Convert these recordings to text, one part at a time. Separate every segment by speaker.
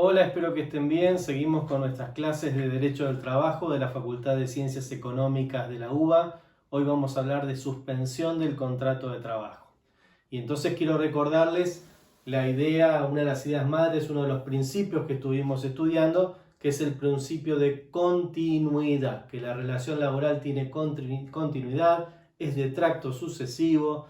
Speaker 1: Hola, espero que estén bien. Seguimos con nuestras clases de Derecho del Trabajo de la Facultad de Ciencias Económicas de la UBA. Hoy vamos a hablar de suspensión del contrato de trabajo. Y entonces quiero recordarles la idea, una de las ideas madres, uno de los principios que estuvimos estudiando, que es el principio de continuidad, que la relación laboral tiene continuidad, es de tracto sucesivo,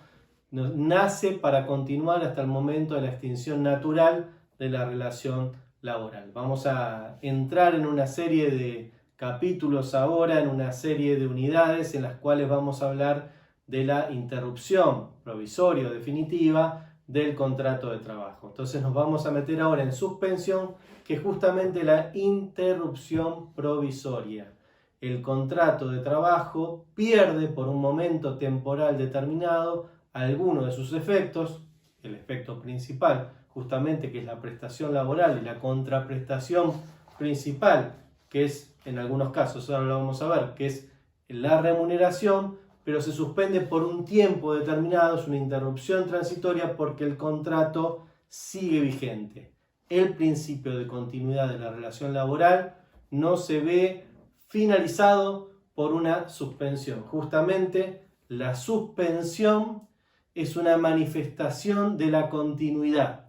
Speaker 1: nace para continuar hasta el momento de la extinción natural de la relación laboral. Vamos a entrar en una serie de capítulos ahora, en una serie de unidades en las cuales vamos a hablar de la interrupción provisoria o definitiva del contrato de trabajo. Entonces nos vamos a meter ahora en suspensión, que es justamente la interrupción provisoria. El contrato de trabajo pierde por un momento temporal determinado alguno de sus efectos, el efecto principal, justamente, que es la prestación laboral, y la contraprestación principal, que es, en algunos casos, ahora lo vamos a ver, que es la remuneración, pero se suspende por un tiempo determinado, es una interrupción transitoria porque el contrato sigue vigente. El principio de continuidad de la relación laboral no se ve finalizado por una suspensión. Justamente la suspensión es una manifestación de la continuidad,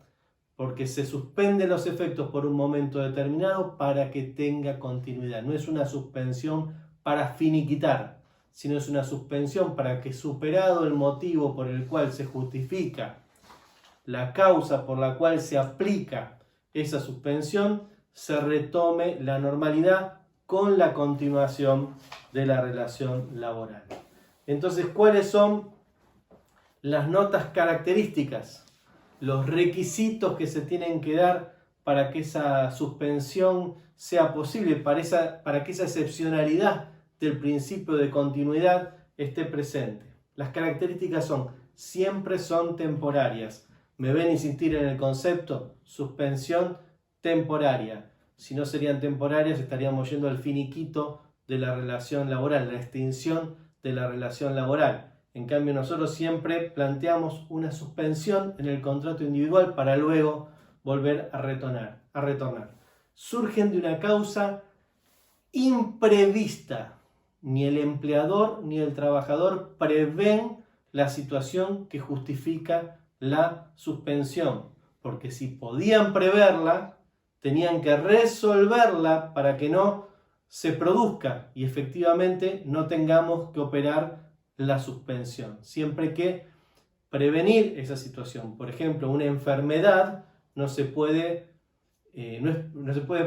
Speaker 1: porque se suspenden los efectos por un momento determinado para que tenga continuidad. No es una suspensión para finiquitar, sino es una suspensión para que, superado el motivo por el cual se justifica la causa por la cual se aplica esa suspensión, se retome la normalidad con la continuación de la relación laboral. Entonces, ¿cuáles son las notas características, los requisitos que se tienen que dar para que esa suspensión sea posible, para que esa excepcionalidad del principio de continuidad esté presente? Las características siempre son temporarias. ¿Me ven insistir en el concepto? Suspensión temporaria. Si no serían temporarias, estaríamos yendo al finiquito de la relación laboral, la extinción de la relación laboral. En cambio, nosotros siempre planteamos una suspensión en el contrato individual para luego volver a retornar. Surgen de una causa imprevista. Ni el empleador ni el trabajador prevén la situación que justifica la suspensión, porque si podían preverla, tenían que resolverla para que no se produzca y efectivamente no tengamos que operar la suspensión. Siempre hay que prevenir esa situación. Por ejemplo, una enfermedad no se puede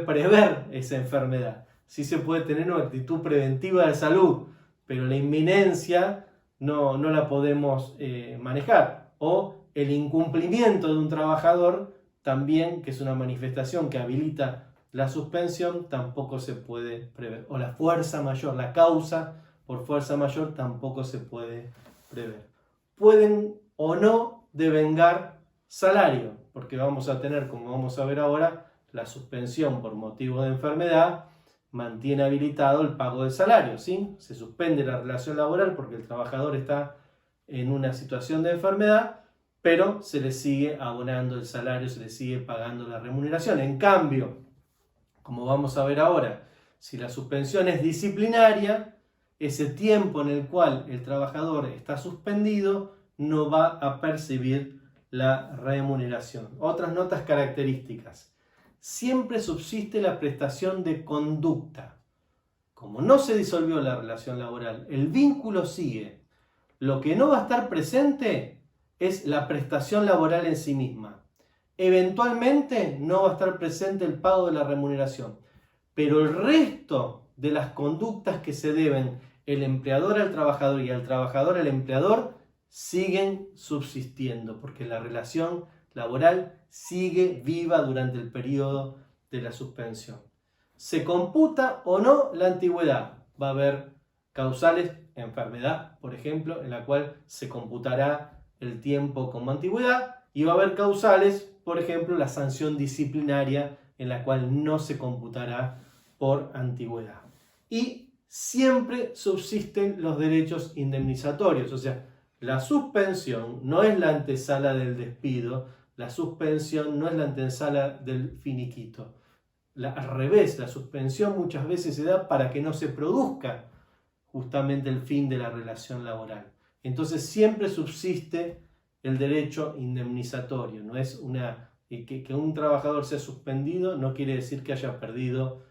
Speaker 1: prever esa enfermedad. Sí se puede tener una actitud preventiva de salud, pero la inminencia no la podemos manejar. O el incumplimiento de un trabajador también, que es una manifestación que habilita la suspensión, tampoco se puede prever. O la fuerza mayor, la causa por fuerza mayor, tampoco se puede prever. Pueden o no devengar salario, porque vamos a tener, como vamos a ver ahora, la suspensión por motivo de enfermedad mantiene habilitado el pago del salario, ¿sí? Se suspende la relación laboral porque el trabajador está en una situación de enfermedad, pero se le sigue abonando el salario, se le sigue pagando la remuneración. En cambio, como vamos a ver ahora, si la suspensión es disciplinaria, ese tiempo en el cual el trabajador está suspendido no va a percibir la remuneración. Otras notas características. Siempre subsiste la prestación de conducta. Como no se disolvió la relación laboral, el vínculo sigue. Lo que no va a estar presente es la prestación laboral en sí misma. Eventualmente no va a estar presente el pago de la remuneración, pero el resto de las conductas que se deben el empleador al trabajador y el trabajador al empleador siguen subsistiendo, porque la relación laboral sigue viva durante el periodo de la suspensión. ¿Se computa o no la antigüedad? Va a haber causales, enfermedad, por ejemplo, en la cual se computará el tiempo como antigüedad, y va a haber causales, por ejemplo, la sanción disciplinaria, en la cual no se computará por antigüedad. Y siempre subsisten los derechos indemnizatorios, o sea, la suspensión no es la antesala del despido, la suspensión no es la antesala del finiquito. al revés, la suspensión muchas veces se da para que no se produzca justamente el fin de la relación laboral. Entonces siempre subsiste el derecho indemnizatorio. No es que un trabajador sea suspendido no quiere decir que haya perdido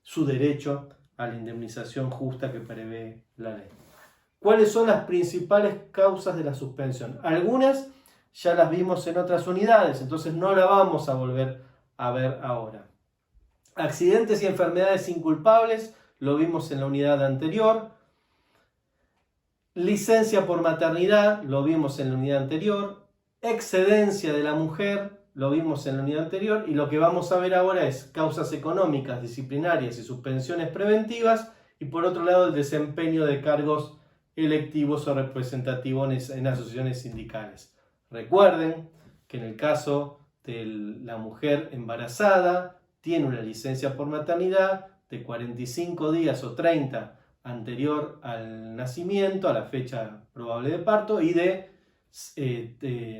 Speaker 1: su derecho a la indemnización justa que prevé la ley. ¿Cuáles son las principales causas de la suspensión? Algunas ya las vimos en otras unidades, entonces no la vamos a volver a ver ahora. Accidentes y enfermedades inculpables, lo vimos en la unidad anterior. Licencia por maternidad, lo vimos en la unidad anterior. Excedencia de la mujer, lo vimos en la unidad anterior. Y lo que vamos a ver ahora es causas económicas, disciplinarias y suspensiones preventivas. Y por otro lado, el desempeño de cargos electivos o representativos en asociaciones sindicales. Recuerden que en el caso de la mujer embarazada, tiene una licencia por maternidad de 45 días o 30 anterior al nacimiento, a la fecha probable de parto, y de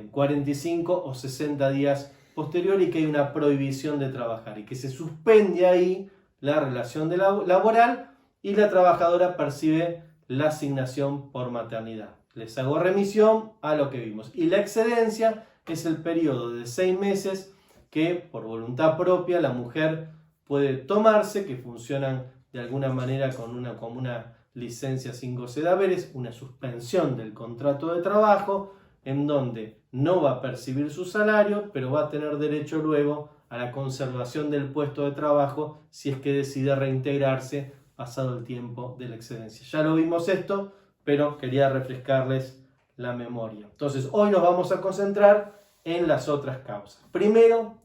Speaker 1: 45 o 60 días posterior, y que hay una prohibición de trabajar y que se suspende ahí la relación laboral y la trabajadora percibe la asignación por maternidad. Les hago remisión a lo que vimos. Y la excedencia es el periodo de 6 meses que por voluntad propia la mujer puede tomarse, que funcionan de alguna manera como una licencia sin goce de haberes, una suspensión del contrato de trabajo, en donde no va a percibir su salario, pero va a tener derecho luego a la conservación del puesto de trabajo si es que decide reintegrarse pasado el tiempo de la excedencia. Ya lo vimos esto, pero quería refrescarles la memoria. Entonces, hoy nos vamos a concentrar en las otras causas. Primero,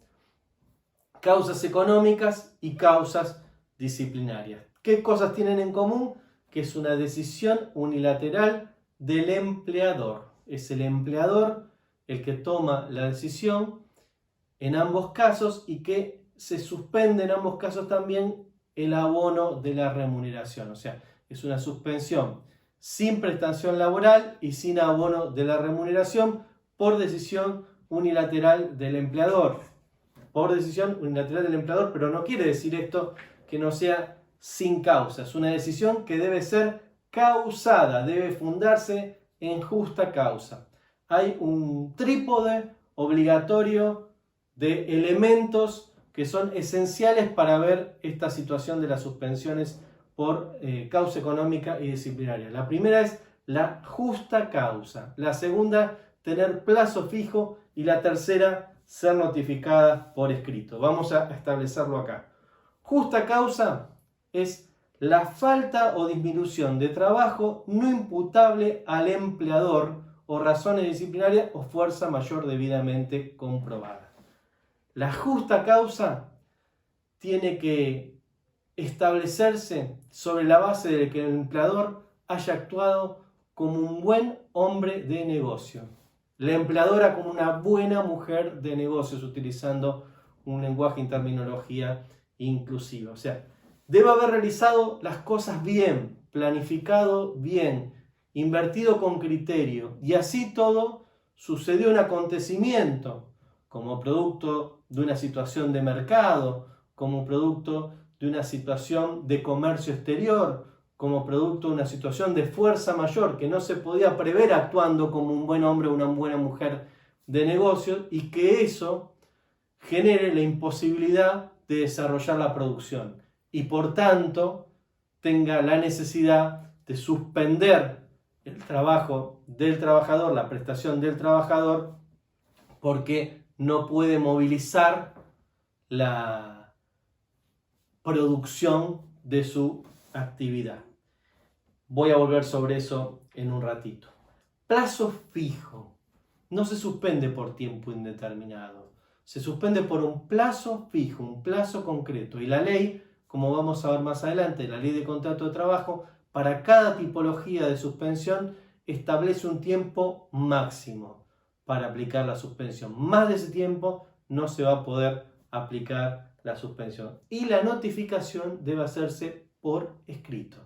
Speaker 1: causas económicas y causas disciplinarias. ¿Qué cosas tienen en común? Que es una decisión unilateral del empleador. Es el empleador el que toma la decisión en ambos casos y que se suspende en ambos casos también el abono de la remuneración. O sea, es una suspensión sin prestación laboral y sin abono de la remuneración por decisión unilateral del empleador. Por decisión unilateral del empleador, pero no quiere decir esto que no sea sin causa. Es una decisión que debe ser causada, debe fundarse en justa causa. Hay un trípode obligatorio de elementos que son esenciales para ver esta situación de las suspensiones por causa económica y disciplinaria. La primera es la justa causa. La segunda, tener plazo fijo. Y la tercera, ser notificada por escrito. Vamos a establecerlo acá. Justa causa es la falta o disminución de trabajo no imputable al empleador o razones disciplinarias o fuerza mayor debidamente comprobada. La justa causa tiene que establecerse sobre la base de que el empleador haya actuado como un buen hombre de negocio. La empleadora como una buena mujer de negocios, utilizando un lenguaje y terminología inclusiva. O sea, debe haber realizado las cosas bien, planificado bien, invertido con criterio. Y así todo sucedió un acontecimiento como producto de una situación de mercado, como producto de una situación de comercio exterior, como producto de una situación de fuerza mayor que no se podía prever actuando como un buen hombre o una buena mujer de negocios, y que eso genere la imposibilidad de desarrollar la producción y por tanto tenga la necesidad de suspender el trabajo del trabajador, la prestación del trabajador, porque no puede movilizar la producción de su actividad. Voy a volver sobre eso en un ratito. Plazo fijo. No se suspende por tiempo indeterminado. Se suspende por un plazo fijo, un plazo concreto. Y la ley, como vamos a ver más adelante, la ley de contrato de trabajo, para cada tipología de suspensión establece un tiempo máximo para aplicar la suspensión. Más de ese tiempo no se va a poder aplicar la suspensión. Y la notificación debe hacerse por escrito,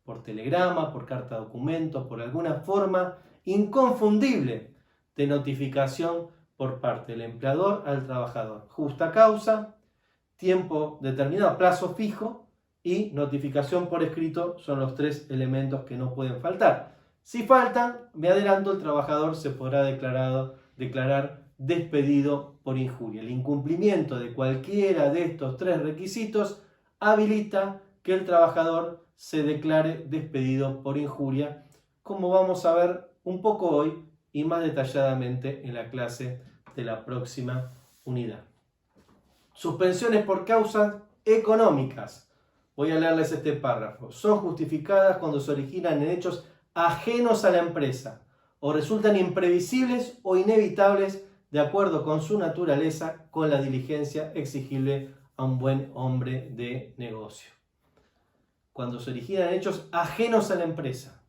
Speaker 1: por telegrama, por carta documento, por alguna forma inconfundible de notificación por parte del empleador al trabajador. Justa causa, tiempo determinado, plazo fijo y notificación por escrito son los 3 elementos que no pueden faltar. Si faltan, me adelanto, el trabajador se podrá declarar despedido por injuria. El incumplimiento de cualquiera de estos 3 requisitos habilita que el trabajador se declare despedido por injuria, como vamos a ver un poco hoy y más detalladamente en la clase de la próxima unidad. Suspensiones por causas económicas. Voy a leerles este párrafo. Son justificadas cuando se originan en hechos ajenos a la empresa o resultan imprevisibles o inevitables de acuerdo con su naturaleza, con la diligencia exigible a un buen hombre de negocio. Cuando se originan hechos ajenos a la empresa,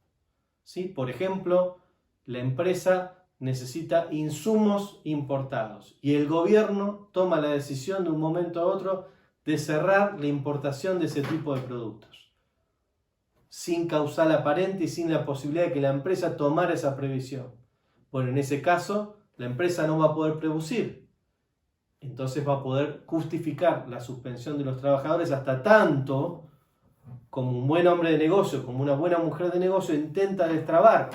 Speaker 1: ¿sí? Por ejemplo, la empresa necesita insumos importados y el gobierno toma la decisión de un momento a otro de cerrar la importación de ese tipo de productos, sin causal aparente y sin la posibilidad de que la empresa tomara esa previsión. Bueno, en ese caso, la empresa no va a poder producir. Entonces va a poder justificar la suspensión de los trabajadores hasta tanto como un buen hombre de negocio, como una buena mujer de negocio intenta destrabar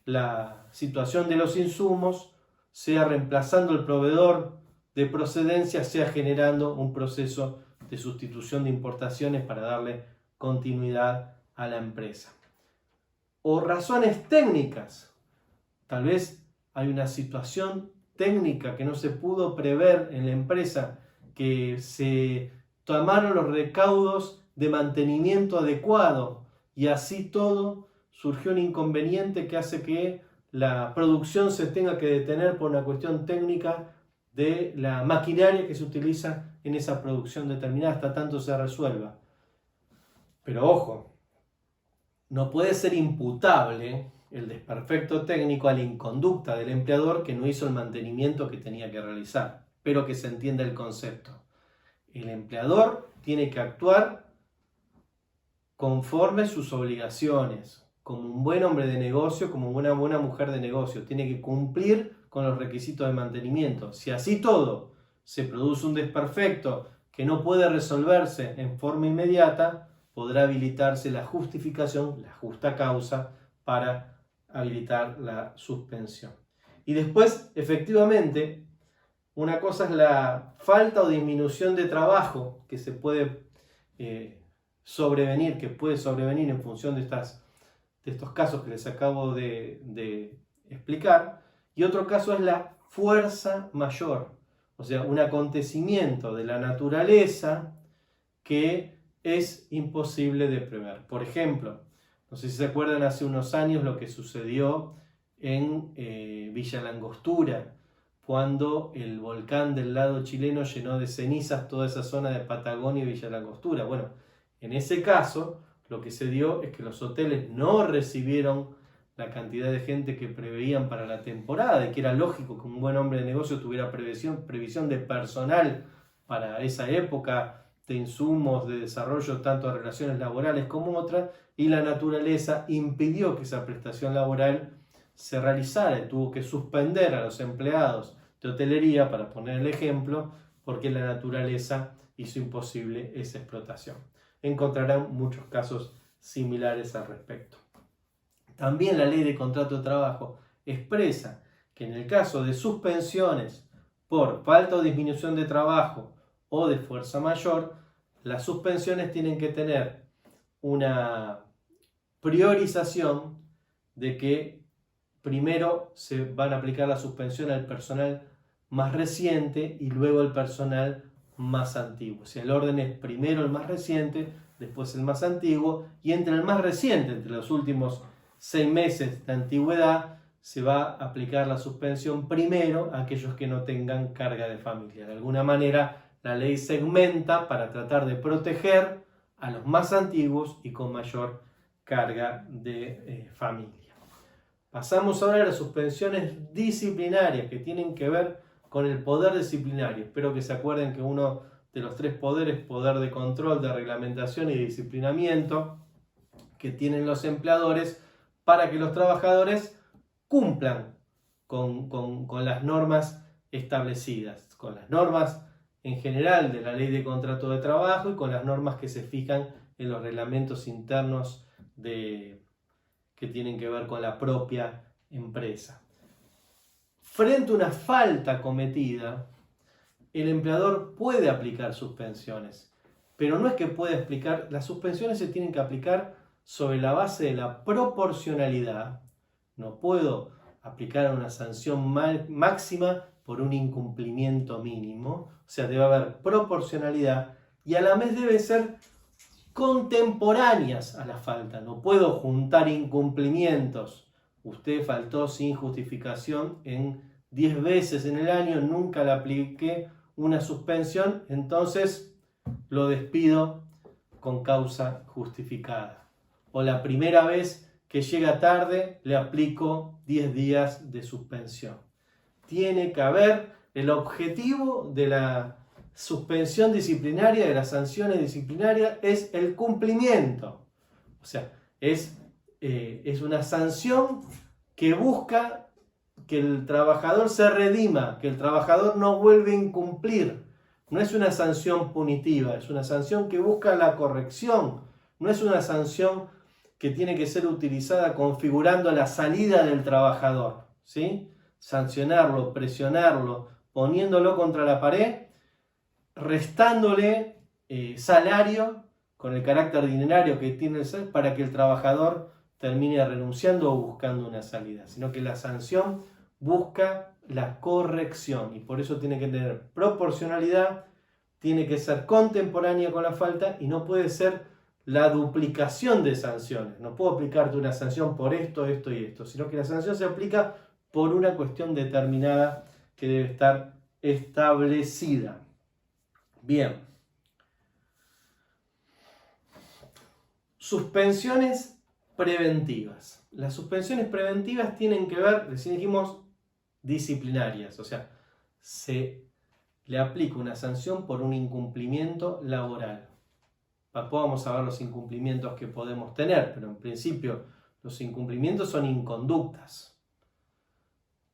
Speaker 1: la situación de los insumos, sea reemplazando el proveedor de procedencia, sea generando un proceso de sustitución de importaciones para darle continuidad a la empresa. O razones técnicas. Tal vez hay una situación técnica que no se pudo prever en la empresa, que se tomaron los recaudos de mantenimiento adecuado y así todo surgió un inconveniente que hace que la producción se tenga que detener por una cuestión técnica de la maquinaria que se utiliza en esa producción determinada hasta tanto se resuelva. Pero ojo, no puede ser imputable el desperfecto técnico a la inconducta del empleador que no hizo el mantenimiento que tenía que realizar. Espero que se entienda el concepto. El empleador tiene que actuar conforme sus obligaciones, como un buen hombre de negocio, como una buena mujer de negocio. Tiene que cumplir con los requisitos de mantenimiento. Si así todo se produce un desperfecto que no puede resolverse en forma inmediata, podrá habilitarse la justificación, la justa causa, para habilitar la suspensión. Y después, efectivamente, una cosa es la falta o disminución de trabajo que se puede sobrevenir, en función de estos casos que les acabo de explicar. Y otro caso es la fuerza mayor, o sea, un acontecimiento de la naturaleza que es imposible de prever. Por ejemplo, no sé si se acuerdan hace unos años lo que sucedió en Villa Langostura, cuando el volcán del lado chileno llenó de cenizas toda esa zona de Patagonia y Villa Langostura. Bueno, en ese caso lo que se dio es que los hoteles no recibieron la cantidad de gente que preveían para la temporada, y que era lógico que un buen hombre de negocio tuviera previsión de personal para esa época, de insumos, de desarrollo tanto de relaciones laborales como otras, y la naturaleza impidió que esa prestación laboral se realizara y tuvo que suspender a los empleados de hotelería, para poner el ejemplo, porque la naturaleza hizo imposible esa explotación. Encontrarán muchos casos similares al respecto. También la ley de contrato de trabajo expresa que en el caso de suspensiones por falta o disminución de trabajo o de fuerza mayor, las suspensiones tienen que tener una priorización de que primero se van a aplicar la suspensión al personal más reciente y luego al personal más antiguo. O sea, el orden es primero el más reciente, después el más antiguo, y entre el más reciente, entre los últimos 6 meses de antigüedad, se va a aplicar la suspensión primero a aquellos que no tengan carga de familia. De alguna manera, la ley segmenta para tratar de proteger a los más antiguos y con mayor carga de familia. Pasamos ahora a las suspensiones disciplinarias, que tienen que ver con el poder disciplinario. Espero que se acuerden que uno de los 3 poderes, poder de control, de reglamentación y de disciplinamiento, que tienen los empleadores para que los trabajadores cumplan con las normas establecidas, con las normas en general de la ley de contrato de trabajo y con las normas que se fijan en los reglamentos internos que tienen que ver con la propia empresa. Frente a una falta cometida, el empleador puede aplicar suspensiones, pero no es que pueda aplicar, las suspensiones se tienen que aplicar sobre la base de la proporcionalidad. No puedo aplicar una sanción máxima por un incumplimiento mínimo, o sea, debe haber proporcionalidad y a la vez debe ser contemporáneas a la falta. No puedo juntar incumplimientos. Usted faltó sin justificación en 10 veces en el año, nunca le apliqué una suspensión, entonces lo despido con causa justificada. O la primera vez que llega tarde le aplico 10 días de suspensión. Tiene que haber el objetivo de la suspensión disciplinaria, de las sanciones disciplinarias, es el cumplimiento. O sea, es una sanción que busca que el trabajador se redima, que el trabajador no vuelva a incumplir. No es una sanción punitiva, es una sanción que busca la corrección. No es una sanción que tiene que ser utilizada configurando la salida del trabajador, ¿sí? Sancionarlo, presionarlo, poniéndolo contra la pared, restándole salario con el carácter dinerario que tiene el salario para que el trabajador termine renunciando o buscando una salida, sino que la sanción busca la corrección y por eso tiene que tener proporcionalidad, tiene que ser contemporánea con la falta y no puede ser la duplicación de sanciones. No puedo aplicarte una sanción por esto, esto y esto, sino que la sanción se aplica por una cuestión determinada que debe estar establecida. Bien. Suspensiones preventivas. Las suspensiones preventivas tienen que ver, recién dijimos, disciplinarias, o sea, se le aplica una sanción por un incumplimiento laboral. Después vamos a ver los incumplimientos que podemos tener, pero en principio los incumplimientos son inconductas.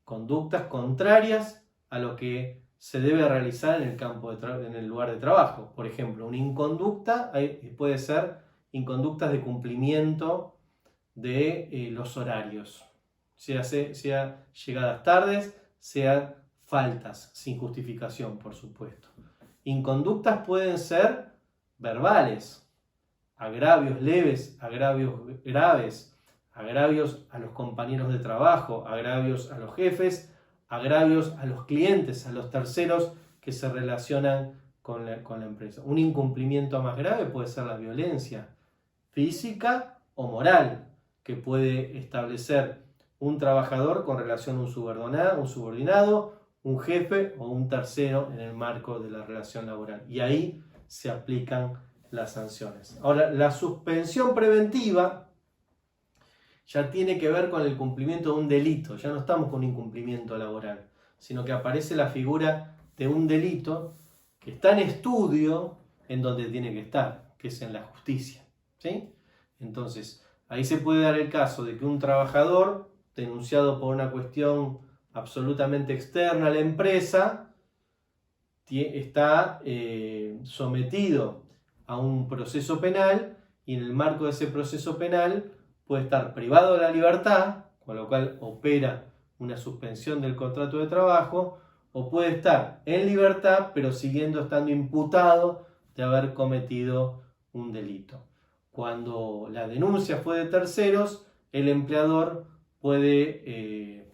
Speaker 1: Conductas contrarias a lo que se debe realizar en el campo en el lugar de trabajo. Por ejemplo, una inconducta puede ser inconductas de cumplimiento de los horarios, sea llegadas tardes, sea faltas sin justificación, por supuesto. Inconductas pueden ser verbales, agravios leves, agravios graves, agravios a los compañeros de trabajo, agravios a los jefes, agravios a los clientes, a los terceros que se relacionan con la empresa. Un incumplimiento más grave puede ser la violencia física o moral que puede establecer un trabajador con relación a un subordinado, un jefe o un tercero en el marco de la relación laboral. Y ahí se aplican las sanciones. Ahora, la suspensión preventiva ya tiene que ver con el cumplimiento de un delito. Ya no estamos con un incumplimiento laboral, sino que aparece la figura de un delito que está en estudio en donde tiene que estar, que es en la justicia, ¿sí? Entonces, ahí se puede dar el caso de que un trabajador denunciado por una cuestión absolutamente externa a la empresa está sometido a un proceso penal y en el marco de ese proceso penal puede estar privado de la libertad, con lo cual opera una suspensión del contrato de trabajo, o puede estar en libertad pero siguiendo estando imputado de haber cometido un delito. Cuando la denuncia fue de terceros, el empleador puede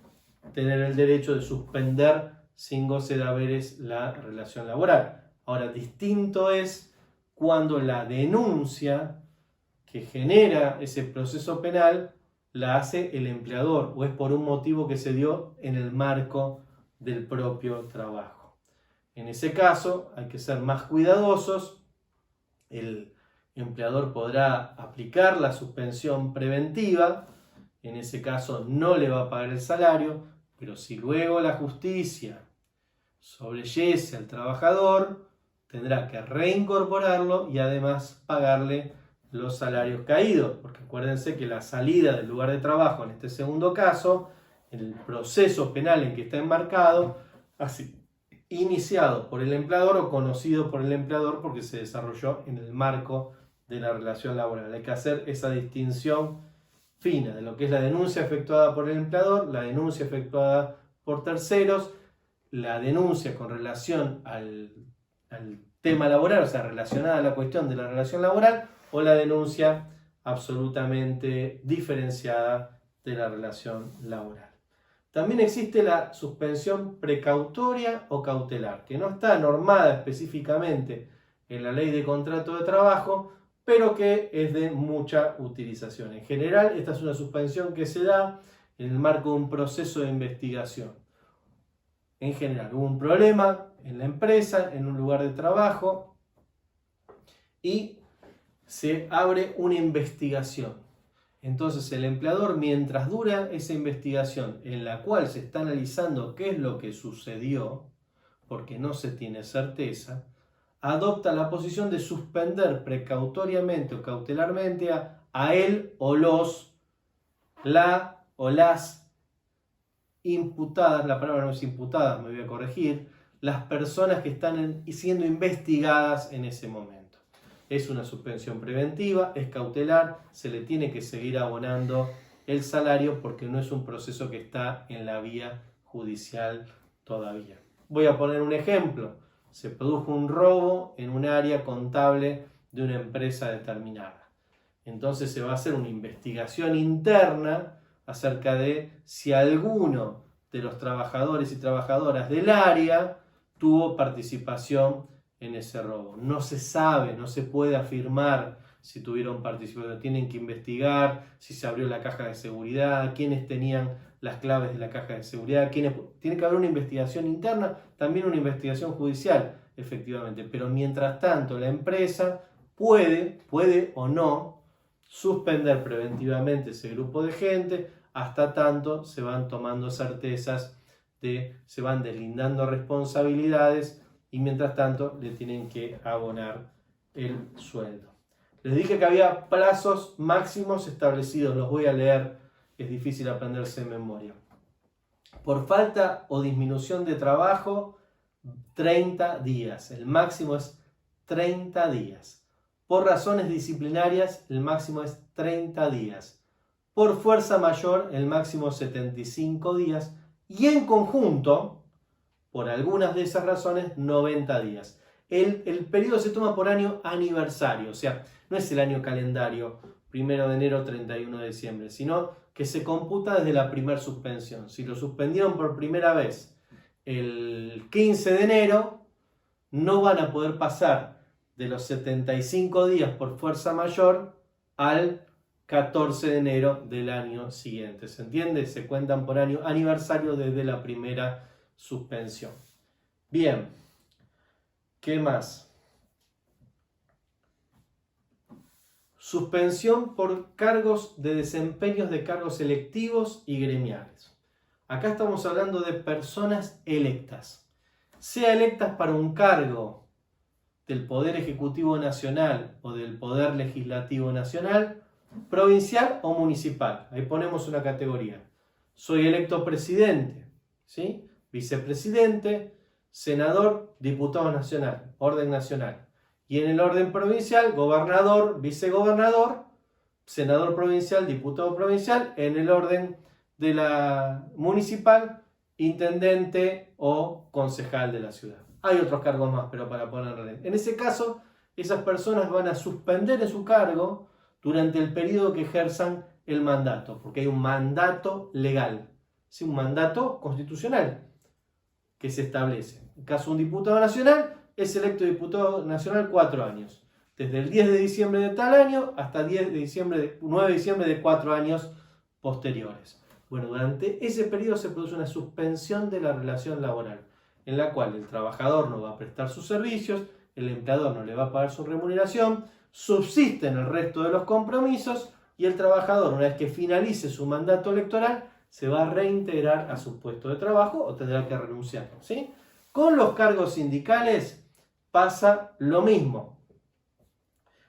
Speaker 1: tener el derecho de suspender sin goce de haberes la relación laboral. Ahora, distinto es cuando la denuncia que genera ese proceso penal la hace el empleador o es por un motivo que se dio en el marco del propio trabajo. En ese caso hay que ser más cuidadosos. El empleador podrá aplicar la suspensión preventiva, en ese caso no le va a pagar el salario, pero si luego la justicia sobreyese al trabajador, tendrá que reincorporarlo y además pagarle los salarios caídos, porque acuérdense que la salida del lugar de trabajo en este segundo caso, en el proceso penal en que está enmarcado, iniciado por el empleador o conocido por el empleador porque se desarrolló en el marco de la relación laboral. Hay que hacer esa distinción fina de lo que es la denuncia efectuada por el empleador, la denuncia efectuada por terceros, la denuncia con relación al tema laboral, o sea, relacionada a la cuestión de la relación laboral, o la denuncia absolutamente diferenciada de la relación laboral. También existe la suspensión precautoria o cautelar, que no está normada específicamente en la ley de contrato de trabajo, pero que es de mucha utilización. En general, esta es una suspensión que se da en el marco de un proceso de investigación. En general, hubo un problema en la empresa, en un lugar de trabajo, y se abre una investigación. Entonces el empleador, mientras dura esa investigación en la cual se está analizando qué es lo que sucedió, porque no se tiene certeza, adopta la posición de suspender precautoriamente o cautelarmente a él o la o las imputadas, la palabra no es imputadas, me voy a corregir, las personas que están siendo investigadas en ese momento. Es una suspensión preventiva, es cautelar, se le tiene que seguir abonando el salario porque no es un proceso que está en la vía judicial todavía. Voy a poner un ejemplo. Se produjo un robo en un área contable de una empresa determinada. Entonces se va a hacer una investigación interna acerca de si alguno de los trabajadores y trabajadoras del área tuvo participación en ese robo. No se sabe, no se puede afirmar si tuvieron participación. Tienen que investigar si se abrió la caja de seguridad, quiénes tenían las claves de la caja de seguridad, tiene que haber una investigación interna, también una investigación judicial, efectivamente. Pero mientras tanto, la empresa puede o no suspender preventivamente ese grupo de gente hasta tanto se van tomando certezas, se van deslindando responsabilidades y mientras tanto le tienen que abonar el sueldo. Les dije que había plazos máximos establecidos, los voy a leer, es difícil aprenderse de memoria. Por falta o disminución de trabajo, 30 días, el máximo es 30 días. Por razones disciplinarias, el máximo es 30 días. Por fuerza mayor, el máximo 75 días. Y en conjunto, por algunas de esas razones, 90 días. El periodo se toma por año aniversario, o sea, no es el año calendario, 1 de enero, 31 de diciembre, sino que se computa desde la primera suspensión. Si lo suspendieron por primera vez el 15 de enero, no van a poder pasar de los 75 días por fuerza mayor al 14 de enero del año siguiente. ¿Se entiende? Se cuentan por año aniversario desde la primera suspensión. Bien, ¿qué más? Suspensión por cargos de desempeños de cargos electivos y gremiales. Acá estamos hablando de personas electas. Sea electas para un cargo del Poder Ejecutivo Nacional o del Poder Legislativo Nacional, provincial o municipal. Ahí ponemos una categoría. Soy electo presidente, ¿sí? Vicepresidente, senador, diputado nacional, orden nacional. Y en el orden provincial, gobernador, vicegobernador, senador provincial, diputado provincial. En el orden de la municipal, intendente o concejal de la ciudad. Hay otros cargos más, pero para ponerle. En ese caso, esas personas van a suspender su cargo durante el periodo que ejerzan el mandato, porque hay un mandato legal, ¿sí? Un mandato constitucional que se establece. En caso de un diputado nacional, es electo diputado nacional 4 años, desde el 10 de diciembre de tal año hasta 9 de diciembre de 4 años posteriores. Bueno, durante ese periodo se produce una suspensión de la relación laboral, en la cual el trabajador no va a prestar sus servicios, el empleador no le va a pagar su remuneración, subsisten el resto de los compromisos y el trabajador, una vez que finalice su mandato electoral, se va a reintegrar a su puesto de trabajo o tendrá que renunciar, ¿sí? Con los cargos sindicales pasa lo mismo.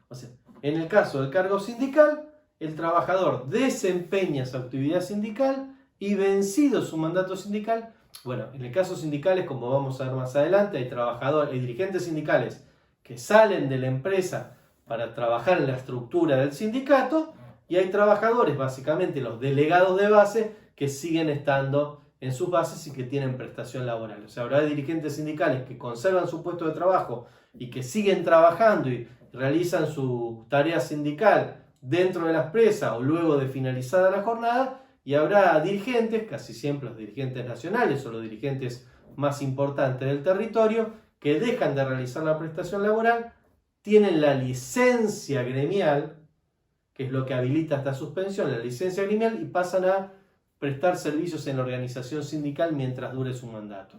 Speaker 1: O sea, en el caso del cargo sindical, el trabajador desempeña su actividad sindical y vencido su mandato sindical, bueno, en el caso sindicales, como vamos a ver más adelante, hay trabajadores, hay dirigentes sindicales que salen de la empresa para trabajar en la estructura del sindicato, y hay trabajadores, básicamente los delegados de base, que siguen estando en sus bases y que tienen prestación laboral. O sea, habrá dirigentes sindicales que conservan su puesto de trabajo y que siguen trabajando y realizan su tarea sindical dentro de la empresa o luego de finalizada la jornada, y habrá dirigentes, casi siempre los dirigentes nacionales o los dirigentes más importantes del territorio, que dejan de realizar la prestación laboral, tienen la licencia gremial, que es lo que habilita esta suspensión, la licencia gremial, y pasan a prestar servicios en la organización sindical mientras dure su mandato.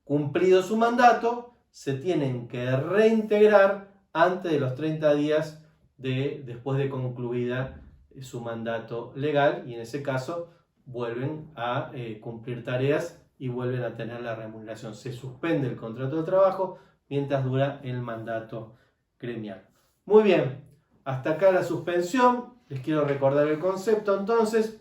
Speaker 1: Cumplido su mandato, se tienen que reintegrar antes de los 30 días después de concluida su mandato legal, y en ese caso vuelven a cumplir tareas y vuelven a tener la remuneración. Se suspende el contrato de trabajo mientras dura el mandato gremial. Muy bien, hasta acá la suspensión. Les quiero recordar el concepto entonces.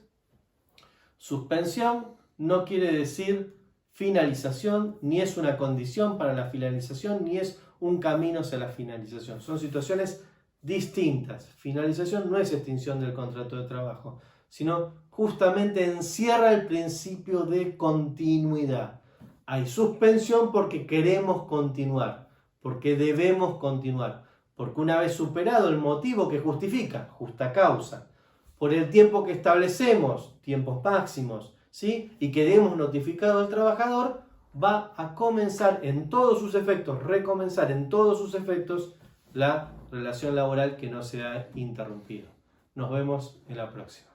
Speaker 1: Suspensión no quiere decir finalización, ni es una condición para la finalización, ni es un camino hacia la finalización. Son situaciones distintas. Finalización no es extinción del contrato de trabajo, sino justamente encierra el principio de continuidad. Hay suspensión porque queremos continuar, porque debemos continuar, porque una vez superado el motivo que justifica, justa causa, por el tiempo que establecemos, tiempos máximos, ¿sí? Y que demos notificado al trabajador, va a comenzar en todos sus efectos, recomenzar en todos sus efectos la relación laboral que no se ha interrumpido. Nos vemos en la próxima.